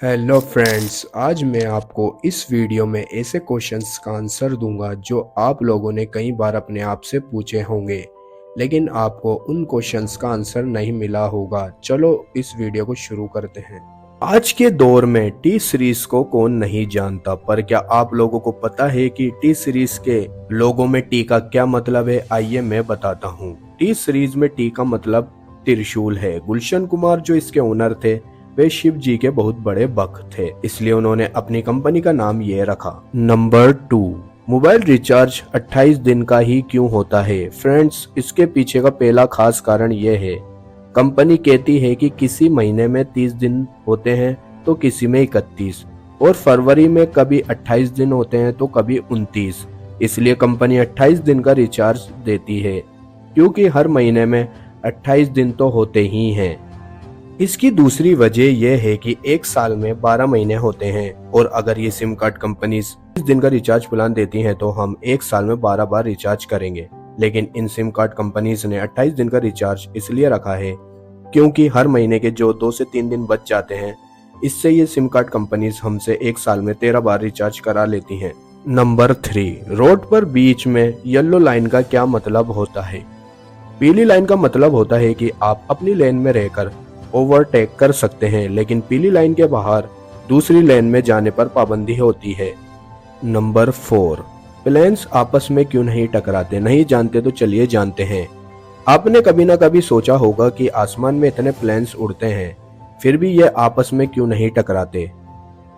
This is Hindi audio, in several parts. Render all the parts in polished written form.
हेलो फ्रेंड्स, आज मैं आपको इस वीडियो में ऐसे क्वेश्चंस का आंसर दूंगा जो आप लोगों ने कई बार अपने आप से पूछे होंगे, लेकिन आपको उन क्वेश्चंस का आंसर नहीं मिला होगा। चलो इस वीडियो को शुरू करते हैं। आज के दौर में टी सीरीज को कौन नहीं जानता, पर क्या आप लोगों को पता है कि टी सीरीज के लोगों में टी का क्या मतलब है? आइए मैं बताता हूँ। टी सीरीज में टी का मतलब त्रिशूल है। गुलशन कुमार जो इसके ओनर थे, वे शिव जी के बहुत बड़े भक्त थे, इसलिए उन्होंने अपनी कंपनी का नाम ये रखा। नंबर 2, मोबाइल रिचार्ज 28 दिन का ही क्यों होता है? फ्रेंड्स, इसके पीछे का पहला खास कारण यह है, कंपनी कहती है कि किसी महीने में 30 दिन होते हैं तो किसी में 31, और फरवरी में कभी 28 दिन होते हैं तो कभी 29, इसलिए कंपनी 28 दिन का रिचार्ज देती है, क्योंकि हर महीने में 28 दिन तो होते ही हैं। इसकी दूसरी वजह यह है कि एक साल में 12 महीने होते हैं, और अगर ये सिम कार्ड कंपनीज 30 दिन का रिचार्ज प्लान देती हैं तो हम एक साल में 12 बार रिचार्ज करेंगे। लेकिन इन सिम कार्ड कंपनीज ने 28 दिन का रिचार्ज इसलिए रखा है क्योंकि हर महीने के जो 2 से 3 दिन बच जाते हैं, इससे ये सिम कार्ड कंपनीज हमसे एक साल में 13 बार रिचार्ज करा लेती हैं। नंबर 3, रोड पर बीच में येलो लाइन का क्या मतलब होता है? पीली लाइन का मतलब होता है कि आप अपनी लेन में रहकर ओवरटेक कर सकते हैं, लेकिन पीली लाइन के बाहर दूसरी लेन में जाने पर पाबंदी होती है। नंबर 4, प्लेन्स आपस में क्यों नहीं टकराते? नहीं जानते तो चलिए जानते हैं। आपने कभी ना कभी सोचा होगा कि आसमान में इतने प्लेन्स उड़ते हैं, फिर भी ये आपस में क्यों नहीं टकराते?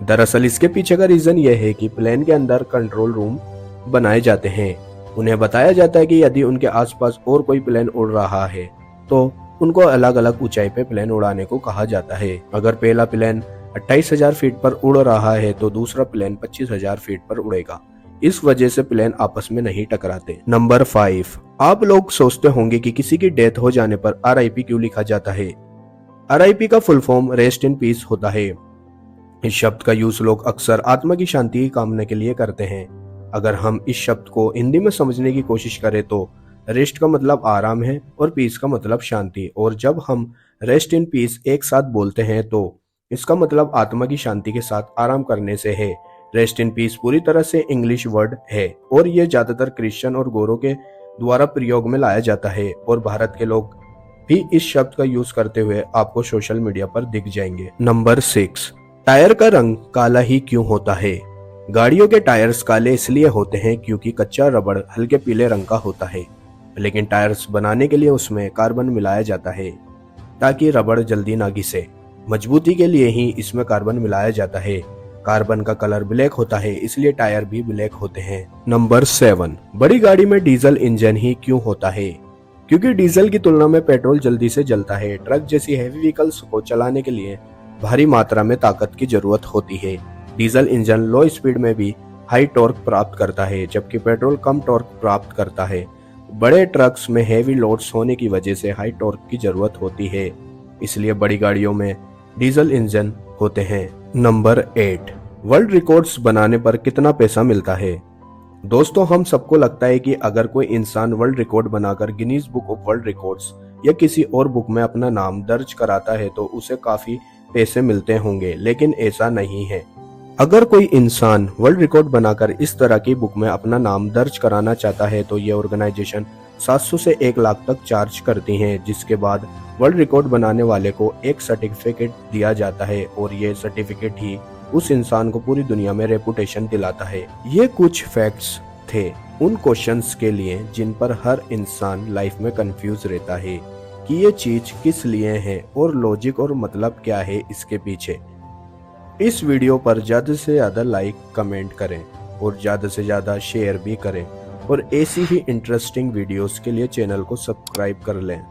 दरअसल इसके पीछे का रीजन ये है कि प्लेन के अंदर कंट्रोल रूम बनाए जाते हैं। उन्हें बताया जाता है कि यदि उनके आसपास और कोई प्लेन उड़ रहा है तो उनको अलग अलग ऊंचाई पे प्लेन उड़ाने को कहा जाता है। अगर पहला प्लेन 28,000 फीट पर उड़ रहा है तो दूसरा प्लेन 25,000 फीट पर उड़ेगा। इस वजह से प्लेन आपस में नहीं टकराते। नंबर 5, आप लोग सोचते होंगे कि किसी की डेथ हो जाने पर RIP क्यों लिखा जाता है? RIP का full form rest in peace होता है। इस शब्द का यूज लोग अक्सर आत्मा की शांति की कामना के लिए करते हैं। अगर हम इस शब्द को हिंदी में समझने की कोशिश करें तो रेस्ट का मतलब आराम है और पीस का मतलब शांति, और जब हम रेस्ट इन पीस एक साथ बोलते हैं तो इसका मतलब आत्मा की शांति के साथ आराम करने से है। रेस्ट इन पीस पूरी तरह से इंग्लिश वर्ड है और यह ज्यादातर क्रिश्चियन और गोरों के द्वारा प्रयोग में लाया जाता है, और भारत के लोग भी इस शब्द का यूज करते हुए आपको सोशल मीडिया पर दिख जाएंगे। नंबर 6, टायर का रंग काला ही क्यों होता है? गाड़ियों के टायर्स काले इसलिए होते हैं क्योंकि कच्चा रबड़ हल्के पीले रंग का होता है, लेकिन टायर्स बनाने के लिए उसमें कार्बन मिलाया जाता है ताकि रबड़ जल्दी ना घिसे। मजबूती के लिए ही इसमें कार्बन मिलाया जाता है। कार्बन का कलर ब्लैक होता है, इसलिए टायर भी ब्लैक होते हैं। नंबर 7, बड़ी गाड़ी में डीजल इंजन ही क्यों होता है? क्योंकि डीजल की तुलना में पेट्रोल जल्दी से जलता है। ट्रक जैसी हैवी व्हीकल्स को चलाने के लिए भारी मात्रा में ताकत की जरूरत होती है। डीजल इंजन लो स्पीड में भी हाई टॉर्क प्राप्त करता है, जबकि पेट्रोल कम टॉर्क प्राप्त करता है। बड़े ट्रक्स में हेवी लोड्स होने की वजह से हाई टॉर्क की जरूरत होती है, इसलिए बड़ी गाड़ियों में डीजल इंजन होते हैं। नंबर 8, वर्ल्ड रिकॉर्ड्स बनाने पर कितना पैसा मिलता है? दोस्तों, हम सबको लगता है कि अगर कोई इंसान वर्ल्ड रिकॉर्ड बनाकर Guinness book of world records या किसी और बुक में अपना नाम दर्ज कराता है तो उसे काफी पैसे मिलते होंगे, लेकिन ऐसा नहीं है। अगर कोई इंसान वर्ल्ड रिकॉर्ड बनाकर इस तरह की बुक में अपना नाम दर्ज कराना चाहता है तो ये ऑर्गेनाइजेशन 700 से 1 लाख तक चार्ज करती हैं, जिसके बाद वर्ल्ड रिकॉर्ड बनाने वाले को एक सर्टिफिकेट दिया जाता है, और ये सर्टिफिकेट ही उस इंसान को पूरी दुनिया में रेपुटेशन दिलाता है। ये कुछ फैक्ट्स थे उन क्वेश्चंस के लिए जिन पर हर इंसान लाइफ में कंफ्यूज रहता है कि ये चीज किस लिए है और लॉजिक और मतलब क्या है इसके पीछे। इस वीडियो पर ज्यादा से ज्यादा लाइक कमेंट करें और ज्यादा से ज्यादा शेयर भी करें, और ऐसी ही इंटरेस्टिंग वीडियोस के लिए चैनल को सब्सक्राइब कर लें।